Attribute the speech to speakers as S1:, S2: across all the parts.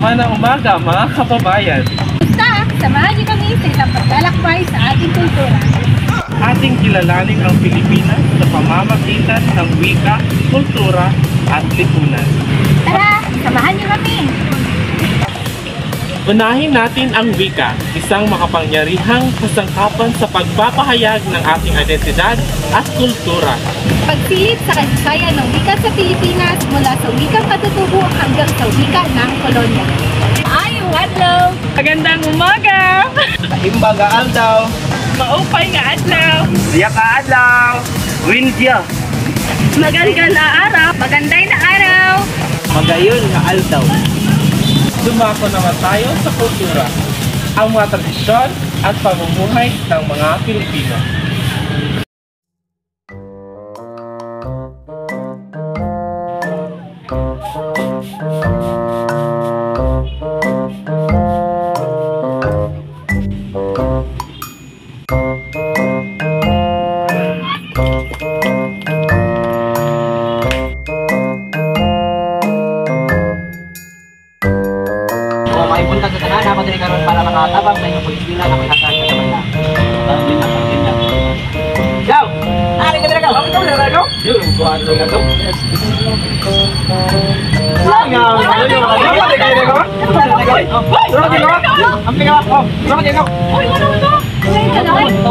S1: Magandang umaga mga kababayan.
S2: Basta, samahan niyo kami sa isang paglalakbay sa ating kultura.
S1: Ating kilalanin ang Pilipinas sa pamamagitan ng wika, kultura at lipunan.
S2: Tara, samahan niyo kami!
S1: Unahin natin ang wika, isang makapangyarihang kasangkapan sa pagpapahayag ng ating identidad at kultura.
S2: Pagsilip sa kasaysayan ng wika sa Pilipinas mula sa wikang katutubo hanggang sa wika ng kolonya. Ayong adlaw!
S3: Magandang umaga!
S1: Imbaga aldaw,
S3: Maupay nga adlaw!
S1: siya ka adlaw, windya,
S3: Maganda na araw! Maganday na araw!
S1: magayon nga aldaw. Dumako naman tayo sa kultura, ang mga tradisyon at pamumuhay ng mga Pilipino.
S4: Maipunta sa tanan ako din karon para makatabang sa inyong pagpila na pagkakain sa taban na. Go! Ari ka dira go. Ako dira go. Yo, kuan dira go. Langaw. Ano yo? Ano ka dira go? Dira go. Ampi ka. Oh, dira go.
S3: Uy, ano ito?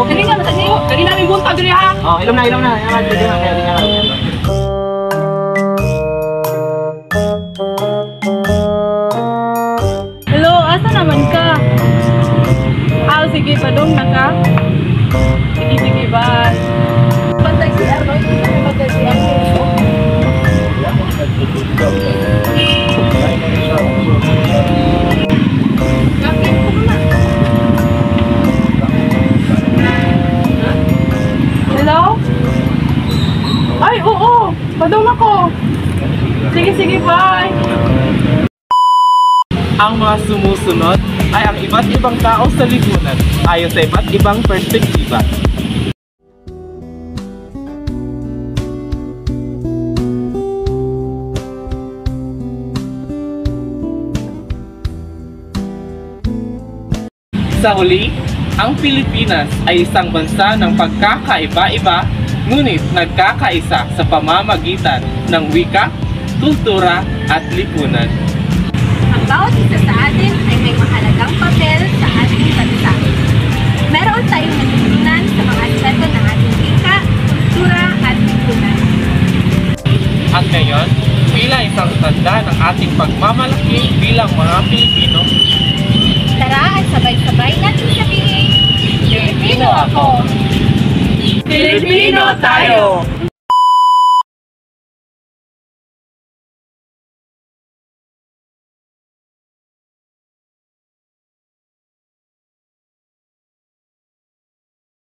S3: Kanina matagay ko. Kanina may bunta diri ha.
S4: Oh, ilom na. Yan dito na kaya dinga.
S3: Hello, asa naman ka? Sige, padong na ka? Sige, bye.
S2: Pantay si Arnold, pantay si Arnold. Kapit ko na.
S3: Hello? Ay, oo! Padong ako! Sige, bye!
S1: Ang mga sumusunod ay ang iba't ibang tao sa lipunan ayon sa iba't ibang perspektiba. Sa huli, ang Pilipinas ay isang bansa ng pagkakaiba-iba ngunit nagkakaisa sa pamamagitan ng wika, kultura at lipunan.
S2: Ang bawat isa sa atin ay may mahalagang papel sa ating bansa. Meron tayong natutunan sa mga aspeto ng ating wika, kultura at lipunan.
S1: At ngayon, bilang isang tanda ng ating pagmamalaki bilang mga Pilipino,
S2: Tara at sabay-sabay natin sabihin, Pilipino ako!
S3: Pilipino tayo!